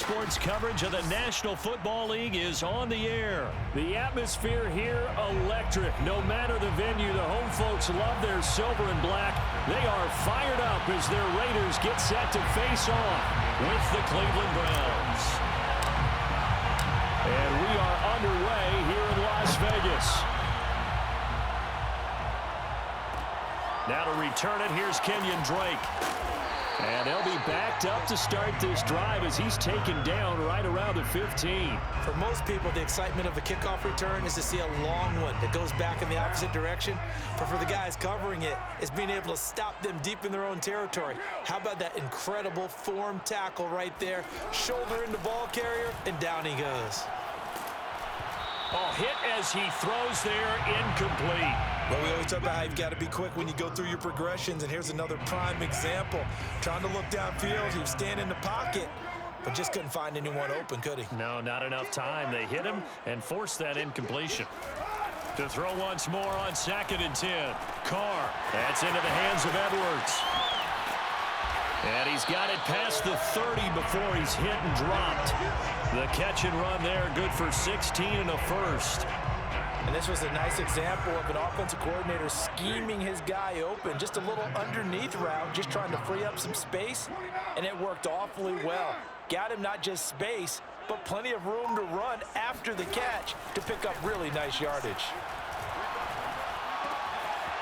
sports coverage of the National Football League is on the air. The atmosphere here, electric. No matter the venue, the home folks love their silver and black. They are fired up as their Raiders get set to face off with the Cleveland Browns. And we are underway here in Las Vegas. Now to return it, here's Kenyon Drake. And they'll be backed up to start this drive as he's taken down right around the 15. For most people, the excitement of a kickoff return is to see a long one that goes back in the opposite direction. But for the guys covering it, it's being able to stop them deep in their own territory. How about that incredible form tackle right there? Shoulder in the ball carrier, and down he goes. Oh, hit as he throws there, incomplete. Well, we always talk about how you've got to be quick when you go through your progressions, and here's another prime example. Trying to look downfield, he was standing in the pocket, but just couldn't find anyone open, could he? No, not enough time. They hit him and forced that incompletion. To throw once more on 2nd and 10. Carr, that's into the hands of Edwards. And he's got it past the 30 before he's hit and dropped. The catch and run there, good for 16 and a first. And this was a nice example of an offensive coordinator scheming his guy open. Just a little underneath route, just trying to free up some space, and it worked awfully well. Got him not just space, but plenty of room to run after the catch to pick up really nice yardage.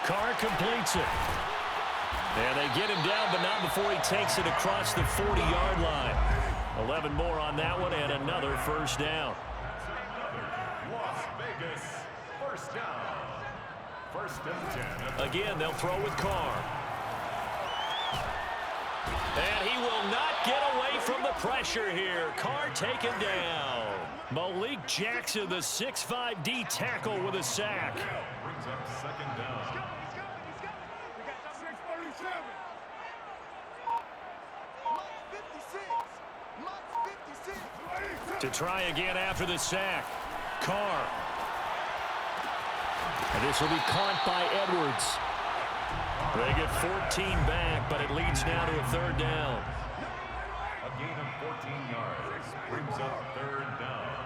Carr completes it. And they get him down, but not before he takes it across the 40-yard line. 11 more on that one, and another first down. Las Vegas, first down. 1st and 10. Again, they'll throw with Carr. And he will not get away from the pressure here. Carr taken down. Malik Jackson, the 6'5" D tackle with a sack. Brings up 2nd down. To try again after the sack. Carr. And this will be caught by Edwards. They get 14 back, but it leads now to a 3rd down. A gain of 14 yards brings up 3rd down.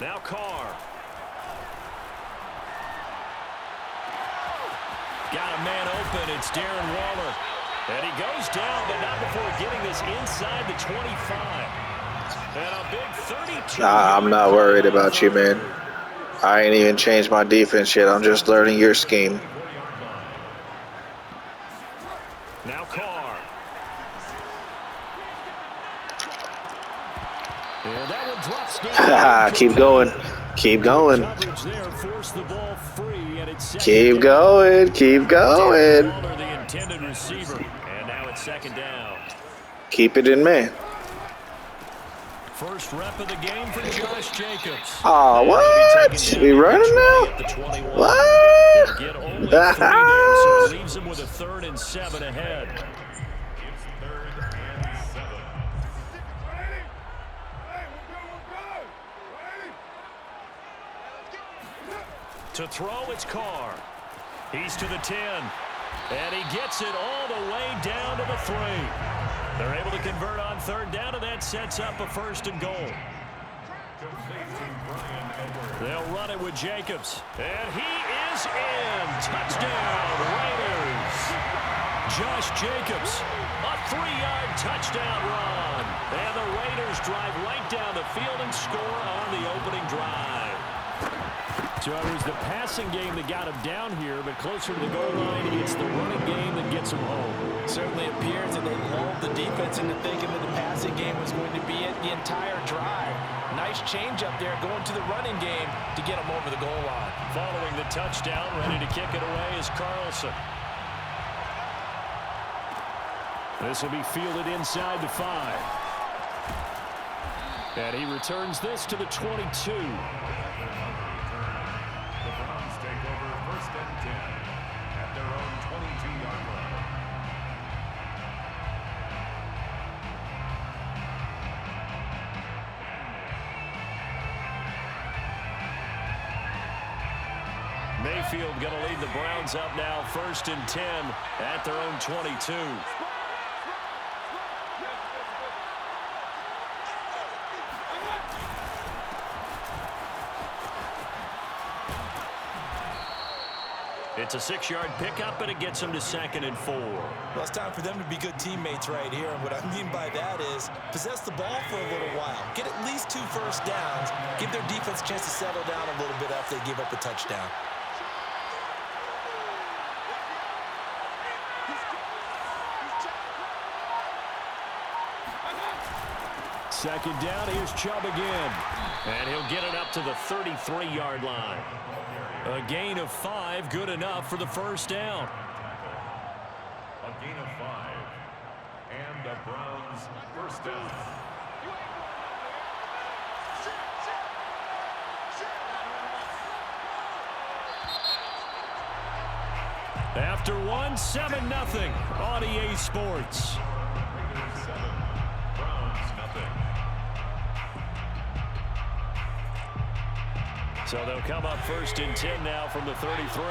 Now Carr. Got a man open. It's Darren Waller. And he goes down, but not before getting this inside the 25. And a big 32. Nah, I'm not worried about you, man. I ain't even changed my defense yet. I'm just learning your scheme. Now Carr. And that one drops down. Keep going. Keep going. Coverage there forced the ball free, and it's Keep going. Keep going. the intended receiver. And now it's 2nd down. Keep it in, man. First rep of the game for Josh Jacobs. Oh, what? We running now? What? Get only 3 there, so it leaves him with a 3rd and 7 ahead. It's 3rd and 7. To throw, it's Carr. He's to the 10. And he gets it all the way down to the 3. They're able to convert on 3rd down, and that sets up a 1st and goal. They'll run it with Jacobs. And he is in. Touchdown, Raiders. Josh Jacobs, a 3-yard touchdown run. And the Raiders drive right down the field and score on the opening drive. So it was the passing game that got him down here, but closer to the goal line, it's the running game that gets him home. It certainly appears that they lulled the defense into thinking that the passing game was going to be it the entire drive. Nice change up there going to the running game to get him over the goal line. Following the touchdown, ready to kick it away is Carlson. This will be fielded inside the 5. And he returns this to the 22. Take over 1st and 10 at their own 22-yard line. Mayfield going to lead the Browns up now, 1st and 10 at their own 22. It's a 6-yard pickup, and it gets them to 2nd and 4. Well, it's time for them to be good teammates right here. And what I mean by that is possess the ball for a little while. Get at least 2 first downs. Give their defense a chance to settle down a little bit after they give up a touchdown. Second down, here's Chubb again. And he'll get it up to the 33-yard line. A gain of 5, good enough for the first down. A gain of 5. And the Browns first down. After 1, 7-0 on EA Sports. 7, Browns nothing. So they'll come up 1st and 10 now from the 33.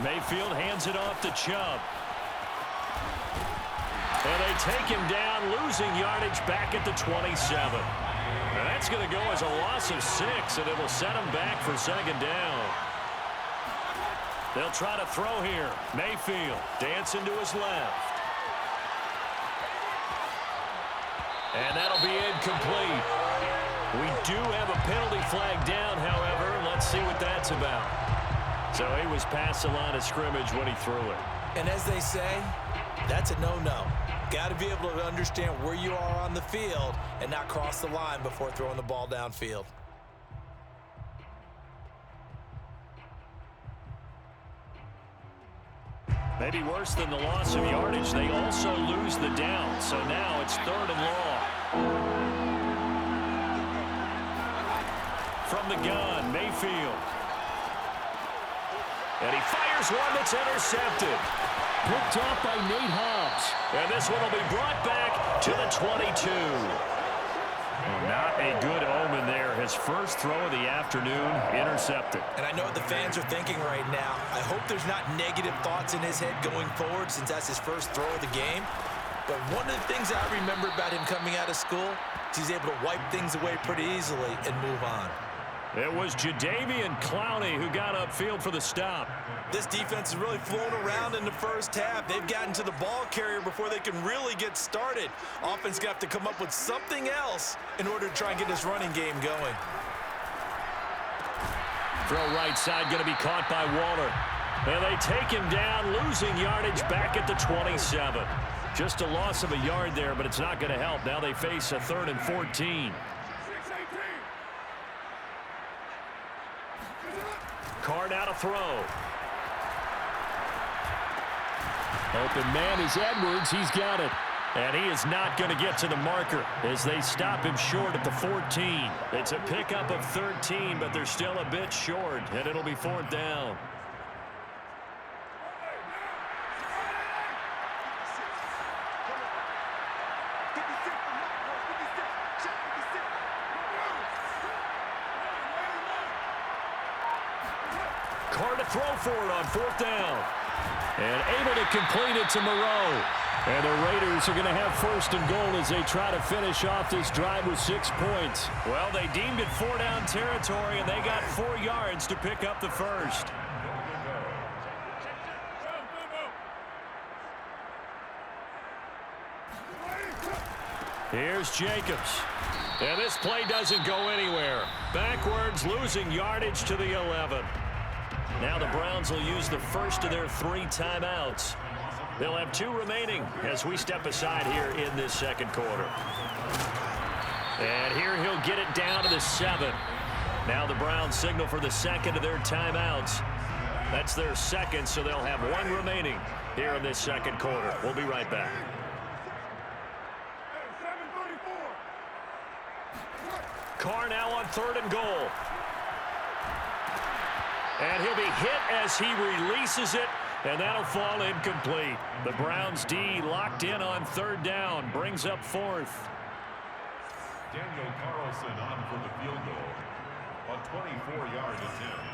Mayfield hands it off to Chubb. And they take him down, losing yardage back at the 27. And that's going to go as a loss of 6, and it'll set him back for 2nd down. They'll try to throw here. Mayfield dancing to his left. And that'll be incomplete. We do have a penalty flag down, however. Let's see what that's about. So he was past the line of scrimmage when he threw it. And as they say, that's a no-no. Got to be able to understand where you are on the field and not cross the line before throwing the ball downfield. Maybe worse than the loss of yardage, they also lose the down. So now it's 3rd and long. From the gun, Mayfield. And he fires one that's intercepted. Picked off by Nate Hobbs. And this one will be brought back to the 22. Not a good omen there. His first throw of the afternoon, intercepted. And I know what the fans are thinking right now. I hope there's not negative thoughts in his head going forward since that's his first throw of the game. But one of the things I remember about him coming out of school is he's able to wipe things away pretty easily and move on. It was Jadeveon Clowney who got upfield for the stop. This defense has really flown around in the first half. They've gotten to the ball carrier before they can really get started. Offense got to come up with something else in order to try and get this running game going. Throw right side going to be caught by Waller. And they take him down, losing yardage back at the 27. Just a loss of a yard there, but it's not going to help. Now they face a 3rd and 14. Carr now to throw. Open man is Edwards. He's got it. And he is not going to get to the marker as they stop him short at the 14. It's a pickup of 13, but they're still a bit short, and it'll be 4th down. Carr to throw for it on 4th down. And able to complete it to Moreau. And the Raiders are going to have 1st and goal as they try to finish off this drive with 6 points. Well, they deemed it 4-down territory, and they got 4 yards to pick up the first. Here's Jacobs. And this play doesn't go anywhere. Backwards, losing yardage to the 11. Now the Browns will use the first of their 3 timeouts. They'll have 2 remaining as we step aside here in this second quarter. And here he'll get it down to the 7. Now the Browns signal for the second of their timeouts. That's their second, so they'll have 1 remaining here in this second quarter. We'll be right back. Carr now on 3rd and goal. And he'll be hit as he releases it And that'll fall incomplete. The Browns D locked in on third down. Brings up fourth. Daniel Carlson on for the field goal. A 24-yard attempt.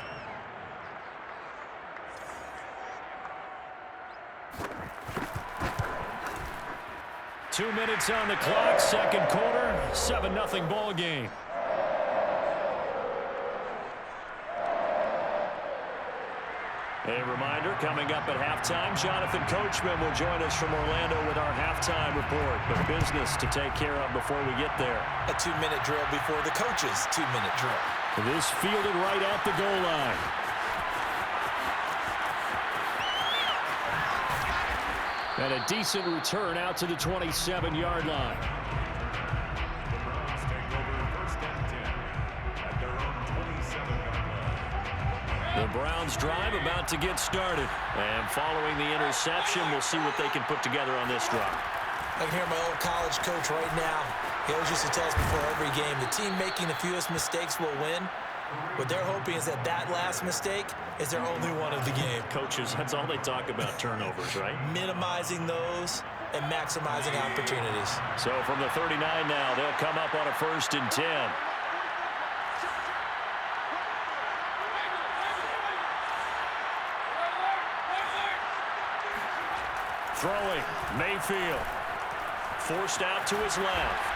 Two minutes on the clock, second quarter, 7-0 ball game. A reminder, coming up at halftime, Jonathan Coachman will join us from Orlando with our halftime report. But business to take care of before we get there. A 2-minute drill before the coach's 2-minute drill. This fielded right at the goal line. And a decent return out to the 27-yard line. The Browns take over first and 10 at their own 27-yard line. The Browns drive about to get started. And following the interception, we'll see what they can put together on this drive. I can hear my old college coach right now. He always used to tell us before every game, the team making the fewest mistakes will win. What they're hoping is that that last mistake is their only one of the game. Coaches, that's all they talk about, turnovers, right? Minimizing those and maximizing opportunities. So from the 39 now, they'll come up on a 1st and 10. Throwing, Mayfield. Forced out to his left.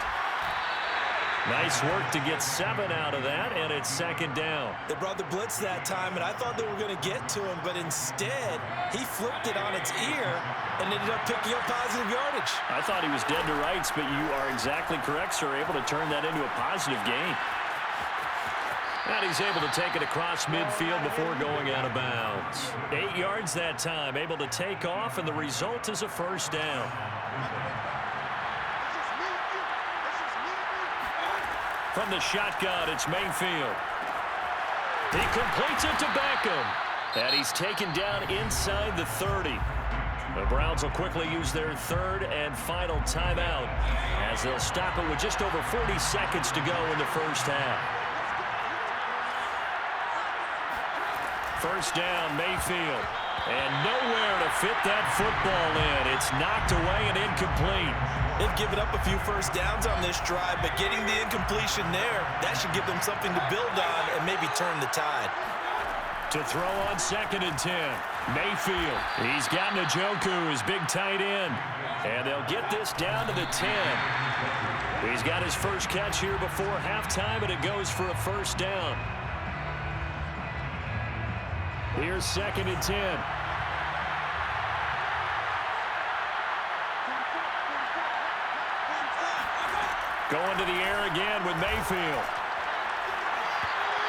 Nice work to get 7 out of that, and it's second down. They brought the blitz that time, and I thought they were going to get to him, but instead, he flipped it on its ear and ended up picking up positive yardage. I thought he was dead to rights, but you are exactly correct, sir, able to turn that into a positive gain. And he's able to take it across midfield before going out of bounds. 8 yards that time, able to take off, and the result is a first down. From the shotgun, it's Mayfield. He completes it to Beckham. And he's taken down inside the 30. The Browns will quickly use their third and final timeout as they'll stop it with just over 40 seconds to go in the first half. First down, Mayfield. And nowhere to fit that football in. It's knocked away and incomplete. They've given up a few first downs on this drive, but getting the incompletion there, that should give them something to build on and maybe turn the tide. To throw on 2nd and 10. Mayfield. He's got Njoku, his big tight end. And they'll get this down to the 10. He's got his first catch here before halftime, and it goes for a first down. Here's 2nd and 10. Going to the air again with Mayfield.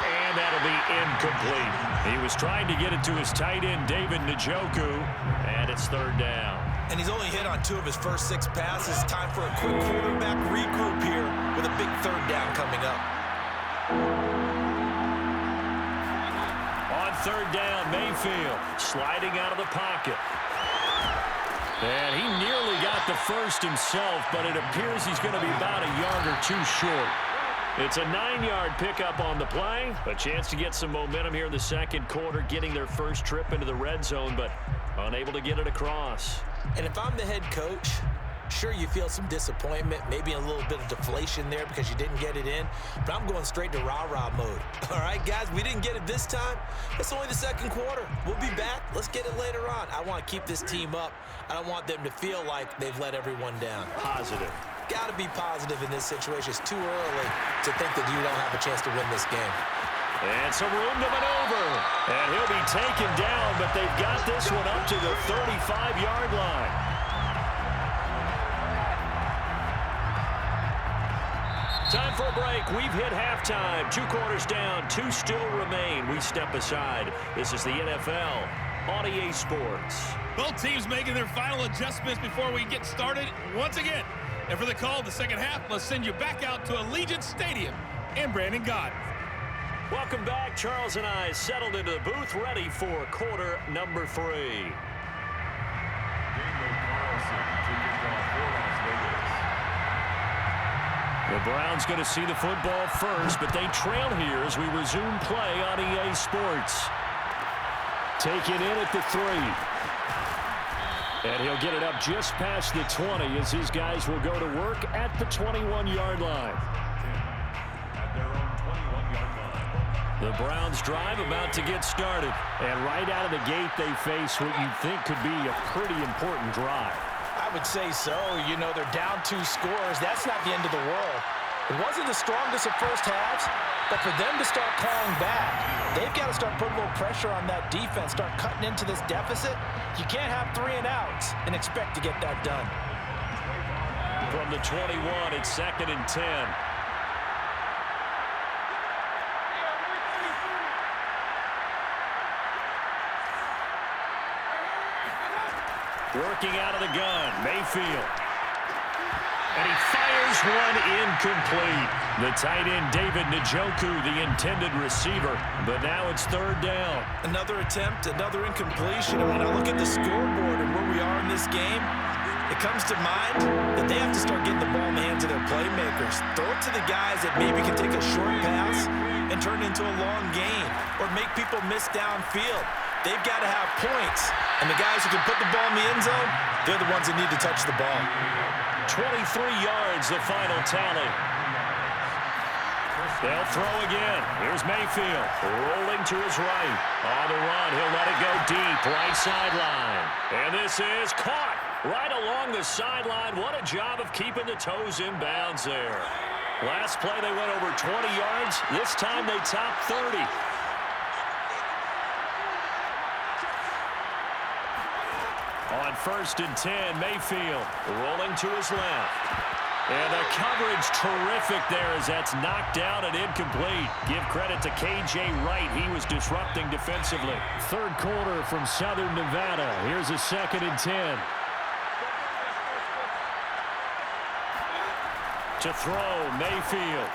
And that'll be incomplete. He was trying to get it to his tight end, David Njoku, and it's third down. And he's only hit on 2 of his first 6 passes. Time for a quick quarterback regroup here with a big third down coming up. On third down, Mayfield sliding out of the pocket. And he nearly got the first himself, but it appears he's going to be about a yard or 2 short. It's a 9-yard pickup on the play. A chance to get some momentum here in the second quarter, getting their first trip into the red zone, but unable to get it across. And if I'm the head coach, sure, you feel some disappointment, maybe a little bit of deflation there because you didn't get it in, but I'm going straight to rah-rah mode. All right, guys, we didn't get it this time. It's only the second quarter. We'll be back. Let's get it later on. I want to keep this team up. I don't want them to feel like they've let everyone down. Positive. Got to be positive in this situation. It's too early to think that you don't have a chance to win this game. And some room to maneuver. And he'll be taken down, but they've got this one up to the 35-yard line. Time for a break. We've hit halftime. 2 quarters down. 2 still remain. We step aside. This is the NFL on EA Sports. Both teams making their final adjustments before we get started once again. And for the call of the second half, let's send you back out to Allegiant Stadium in Brandon God. Welcome back. Charles and I settled into the booth, ready for quarter number 3. Daniel Carlson to kick off for Las Vegas. The Browns going to see the football first, but they trail here as we resume play on EA Sports. Taken in at the 3. And he'll get it up just past the 20 as his guys will go to work at the 21-yard line. At their own 21-yard line. The Browns drive about to get started. And right out of the gate, they face what you think could be a pretty important drive. I would say so. You know, they're down 2 scores. That's not the end of the world. It wasn't the strongest of first halves, but for them to start clawing back, they've got to start putting a little pressure on that defense, start cutting into this deficit. You can't have 3 and outs and expect to get that done. From the 21, it's 2nd and 10. Working out of the gun, Mayfield. And he fires one incomplete. The tight end, David Njoku, the intended receiver. But now it's 3rd down. Another attempt, another incompletion. And when I look at the scoreboard and where we are in this game, it comes to mind that they have to start getting the ball in the hands of their playmakers. Throw it to the guys that maybe can take a short pass and turn it into a long gain or make people miss downfield. They've got to have points. And the guys who can put the ball in the end zone, they're the ones that need to touch the ball. 23 yards, the final tally. They'll throw again. Here's Mayfield, rolling to his right. On the run, he'll let it go deep, right sideline. And this is caught right along the sideline. What a job of keeping the toes in bounds there. Last play, they went over 20 yards. This time, they topped 30. On 1st and 10, Mayfield rolling to his left. And the coverage terrific there as that's knocked down and incomplete. Give credit to K.J. Wright. He was disrupting defensively. 3rd quarter from Southern Nevada. Here's a 2nd and 10. To throw, Mayfield.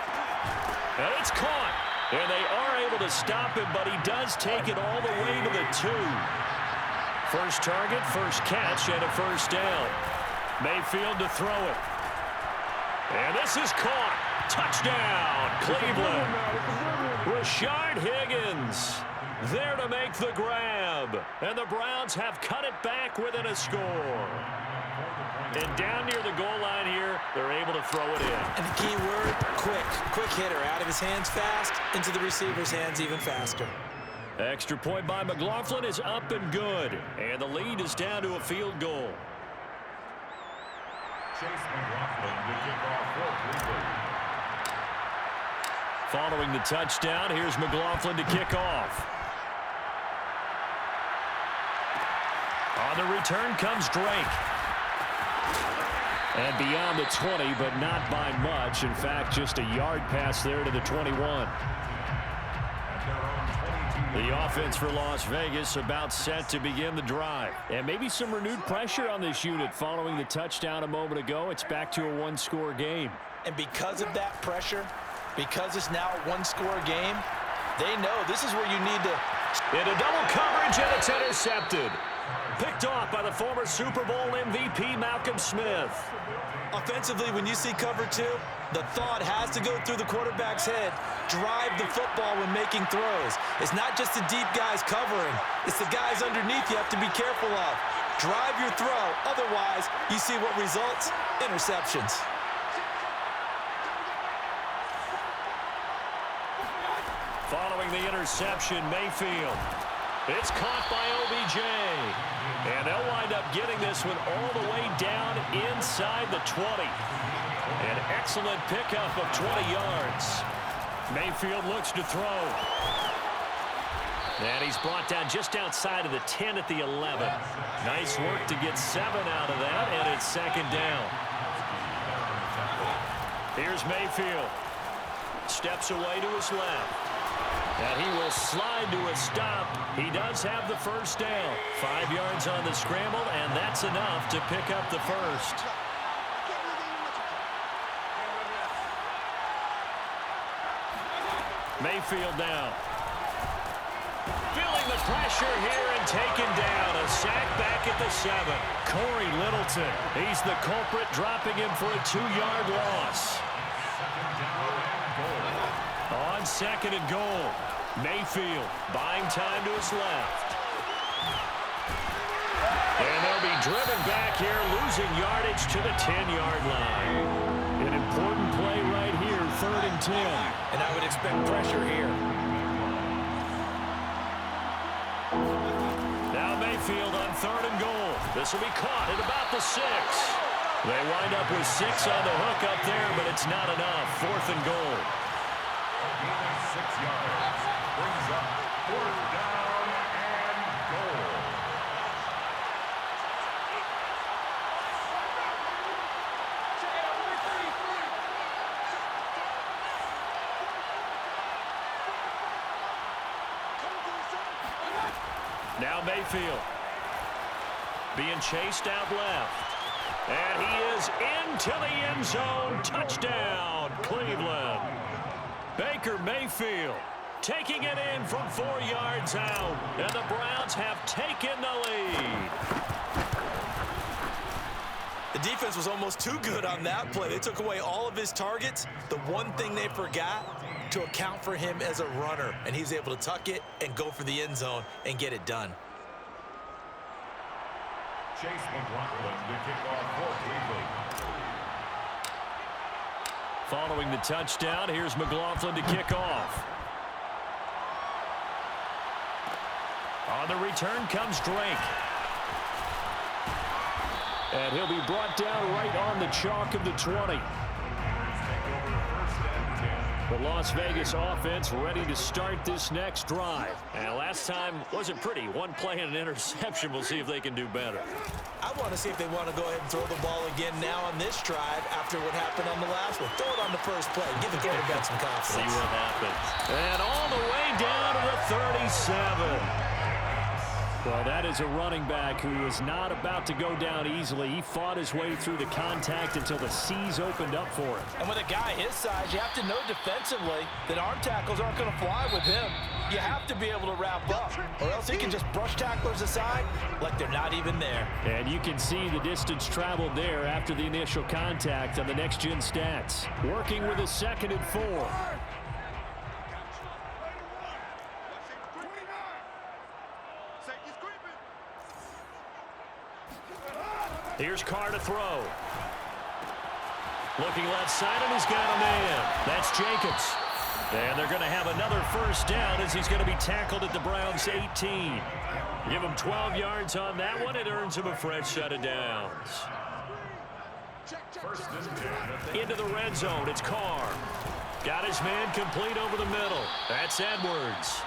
And it's caught. And they are able to stop him, but he does take it all the way to the 2. First target, first catch, and a 1st down. Mayfield to throw it. And this is caught. Touchdown, Cleveland. Rashard Higgins there to make the grab. And the Browns have cut it back within a score. And down near the goal line here, they're able to throw it in. And the key word, quick. Quick hitter. Out of his hands fast, into the receiver's hands even faster. Extra point by McLaughlin is up and good. And the lead is down to a field goal. Chase McLaughlin to kick off for Cleveland. Following the touchdown, here's McLaughlin to kick off. On the return comes Drake. And beyond the 20, but not by much. In fact, just a yard pass there to the 21. The offense for Las Vegas about set to begin the drive. And maybe some renewed pressure on this unit following the touchdown a moment ago. It's back to a 1-score game. And because of that pressure, because it's now a 1-score game, they know this is where you need to. Into double coverage, and it's intercepted. Picked off by the former Super Bowl MVP, Malcolm Smith. Offensively, when you see cover 2, the thought has to go through the quarterback's head. Drive the football when making throws. It's not just the deep guys covering. It's the guys underneath you have to be careful of. Drive your throw. Otherwise, you see what results? Interceptions. Following the interception, Mayfield. It's caught by OBJ. And they'll wind up getting this one all the way down inside the 20. An excellent pickup of 20 yards. Mayfield looks to throw. And he's brought down just outside of the 10 at the 11. Nice work to get 7 out of that, and it's 2nd down. Here's Mayfield. Steps away to his left. And he will slide to a stop. He does have the 1st down. 5 yards on the scramble, and that's enough to pick up the 1st. Mayfield now. Feeling the pressure here and taken down. A sack back at the 7. Corey Littleton. He's the culprit, dropping him for a 2-yard loss. On 2nd and goal. Mayfield buying time to his left. And they'll be driven back here, losing yardage to the 10-yard line. An important play right here, 3rd and 10. And I would expect pressure here. Now Mayfield on 3rd and goal. This will be caught at about the 6. They wind up with 6 on the hook up there, but it's not enough. 4th and goal. 6 yards. Brings up 4th down and goal. Now Mayfield being chased out left. And he is into the end zone. Touchdown, Cleveland. Baker Mayfield taking it in from 4 yards out. And the Browns have taken the lead. The defense was almost too good on that play. They took away all of his targets. The one thing they forgot, to account for him as a runner. And he's able to tuck it and go for the end zone and get it done. Chase McLaughlin to kick off for Cleveland. Following the touchdown, here's McLaughlin to kick off. On the return comes Drake. And he'll be brought down right on the chalk of the 20. The Las Vegas offense ready to start this next drive. And last time wasn't pretty. One play and an interception. We'll see if they can do better. I want to see if they want to go ahead and throw the ball again now on this drive after what happened on the last one. Throw it on the first play. Give the quarterback some confidence. See what happens. And all the way down to the 37. Well, that is a running back who is not about to go down easily. He fought his way through the contact until the C's opened up for him. And with a guy his size, you have to know defensively that arm tackles aren't going to fly with him. You have to be able to wrap up, or else he can just brush tacklers aside like they're not even there. And you can see the distance traveled there after the initial contact on the next-gen stats. Working with a 2nd and 4. Here's Carr to throw. Looking left side, and he's got a man. That's Jacobs. And they're going to have another first down as he's going to be tackled at the Browns' 18. Give him 12 yards on that one. It earns him a fresh set of downs. Into the red zone. It's Carr. Got his man complete over the middle. That's Edwards.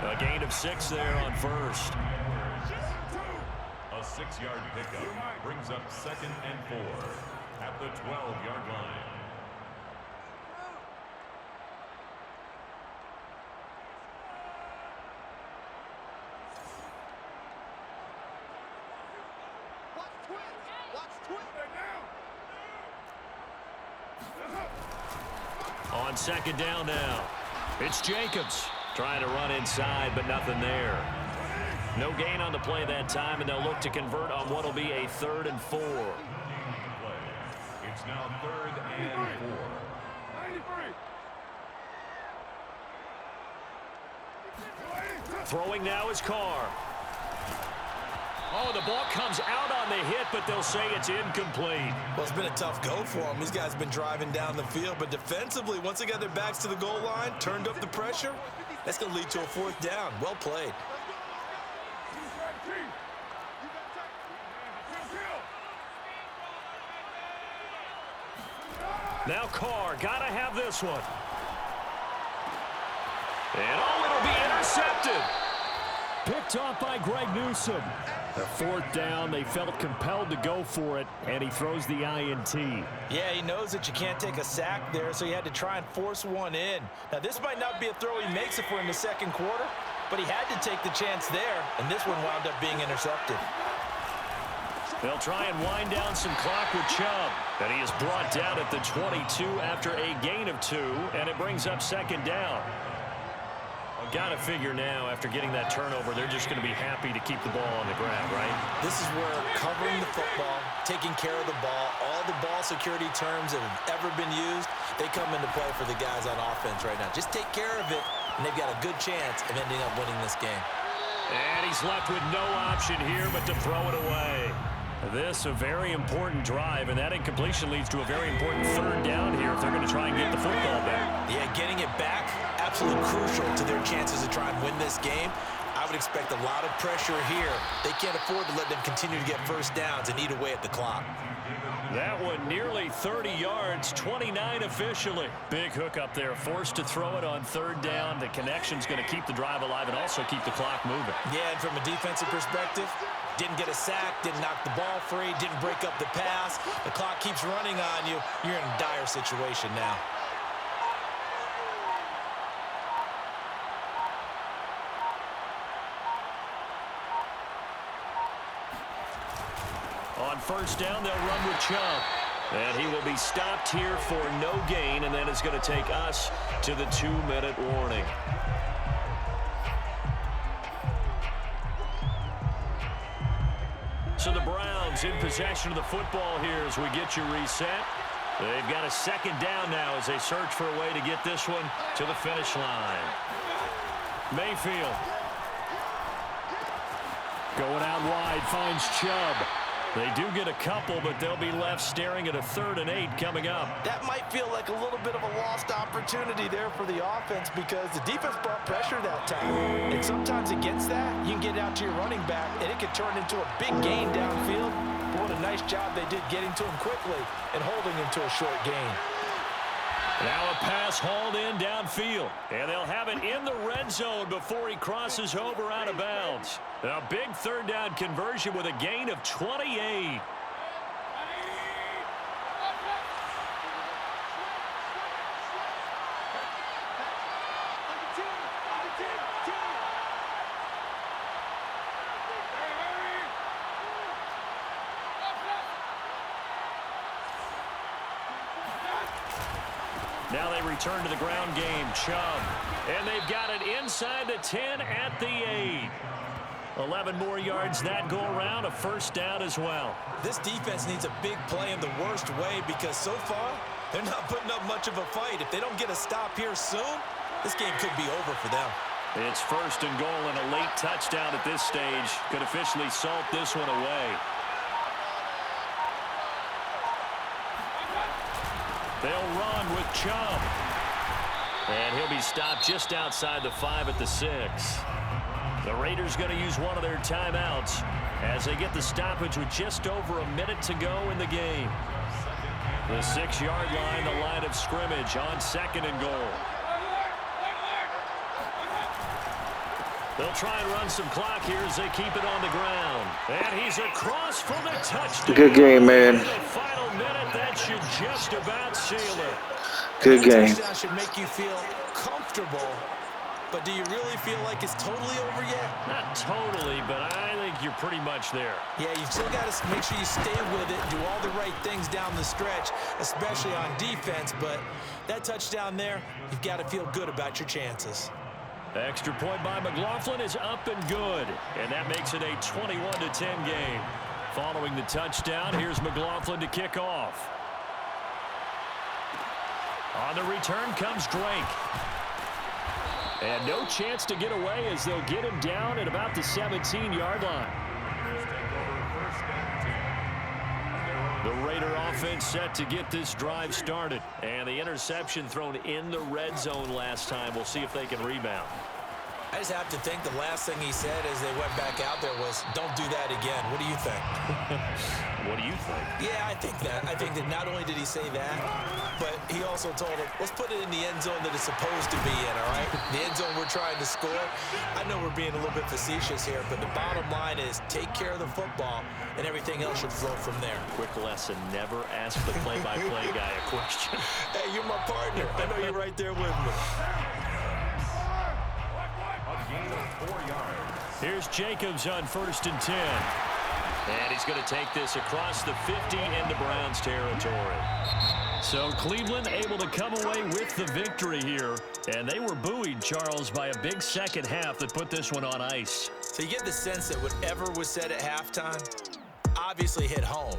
A gain of 6 there on first. A 6-yard pickup brings up 2nd and 4 at the 12-yard line. On 2nd down now. It's Jacobs trying to run inside, but nothing there. No gain on the play that time, and they'll look to convert on what will be a 3rd and 4. It's now 3rd and 4. Throwing now is Carr. Oh, the ball comes out on the hit, but they'll say it's incomplete. Well, it's been a tough go for them. These guys have been driving down the field, but defensively, once they got their backs to the goal line, turned up the pressure, that's going to lead to a 4th down. Well played. Now Carr, got to have this one. And it'll be intercepted. Picked off by Greg Newsome. The 4th down, they felt compelled to go for it, and he throws the INT. Yeah, he knows that you can't take a sack there, so he had to try and force one in. Now, this might not be a throw he makes if we're in the 2nd quarter, but he had to take the chance there, and this one wound up being intercepted. They'll try and wind down some clock with Chubb, and he is brought down at the 22 after a gain of 2, and it brings up 2nd down. Got to figure now, after getting that turnover, they're just going to be happy to keep the ball on the ground, right? This is where covering the football, taking care of the ball, all the ball security terms that have ever been used, they come into play for the guys on offense right now. Just take care of it, and they've got a good chance of ending up winning this game. And he's left with no option here but to throw it away. This a very important drive, and that incompletion leads to a very important third down here if they're going to try and get the football back. Yeah, getting it back, absolutely crucial to their chances to try and win this game. I would expect a lot of pressure here. They can't afford to let them continue to get first downs and eat away at the clock. That one nearly 30 yards, 29 officially. Big hook up there, forced to throw it on third down. The connection's going to keep the drive alive and also keep the clock moving. Yeah, and from a defensive perspective, didn't get a sack, didn't knock the ball free, didn't break up the pass. The clock keeps running on you. You're in a dire situation now. On first down, they'll run with Chubb. And he will be stopped here for no gain, and then it's going to take us to the 2-minute warning. So the Browns in possession of the football here as we get you reset. They've got a second down now as they search for a way to get this one to the finish line. Mayfield. Going out wide, finds Chubb. They do get a couple, but they'll be left staring at a 3rd and 8 coming up. That might feel like a little bit of a lost opportunity there for the offense because the defense brought pressure that time. And sometimes against that, you can get out to your running back, and it can turn into a big gain downfield. But what a nice job they did getting to him quickly and holding him to a short gain. Now a pass hauled in downfield, and they'll have it in the red zone before he crosses over out of bounds. A big third down conversion with a gain of 28. Now they return to the ground game. Chubb. And they've got it inside the 10 at the 8. 11 more yards that go around. A first down as well. This defense needs a big play in the worst way because so far they're not putting up much of a fight. If they don't get a stop here soon, this game could be over for them. It's first and goal and a late touchdown at this stage. Could officially salt this one away. They'll run with Chubb. And he'll be stopped just outside the 5 at the 6. The Raiders going to use one of their timeouts as they get the stoppage with just over a minute to go in the game. The 6-yard line, the line of scrimmage on 2nd and goal. They'll try and run some clock here as they keep it on the ground. And he's across for the touchdown. Good game, man. In the final minute, that should just about seal it. Good game. Touchdown should make you feel comfortable. But do you really feel like it's totally over yet? Not totally, but I think you're pretty much there. Yeah, you've still got to make sure you stay with it, do all the right things down the stretch, especially on defense. But that touchdown there, you've got to feel good about your chances. Extra point by McLaughlin is up and good. And that makes it a 21-10 game. Following the touchdown, here's McLaughlin to kick off. On the return comes Drake. And no chance to get away as they'll get him down at about the 17-yard line. The Raider offense set to get this drive started. And the interception thrown in the red zone last time. We'll see if they can rebound. I just have to think the last thing he said as they went back out there was, don't do that again. What do you think? What do you think? Yeah, I think that. I think that not only did he say that, but he also told him, let's put it in the end zone that it's supposed to be in, all right? The end zone we're trying to score. I know we're being a little bit facetious here, but the bottom line is take care of the football, and everything else should flow from there. Quick lesson, never ask the play-by-play guy a question. Hey, you're my partner. I know you're right there with me. Here's Jacobs on 1st and 10. And he's going to take this across the 50 into Browns territory. So Cleveland able to come away with the victory here. And they were buoyed, Charles, by a big second half that put this one on ice. So you get the sense that whatever was said at halftime obviously hit home.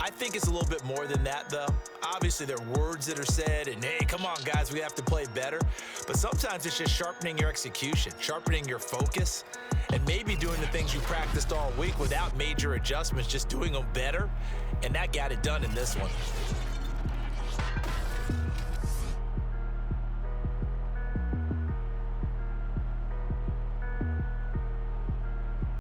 I think it's a little bit more than that, though. Obviously, there are words that are said, and hey, come on, guys, we have to play better. But sometimes it's just sharpening your execution, sharpening your focus, and maybe doing the things you practiced all week without major adjustments, just doing them better. And that got it done in this one.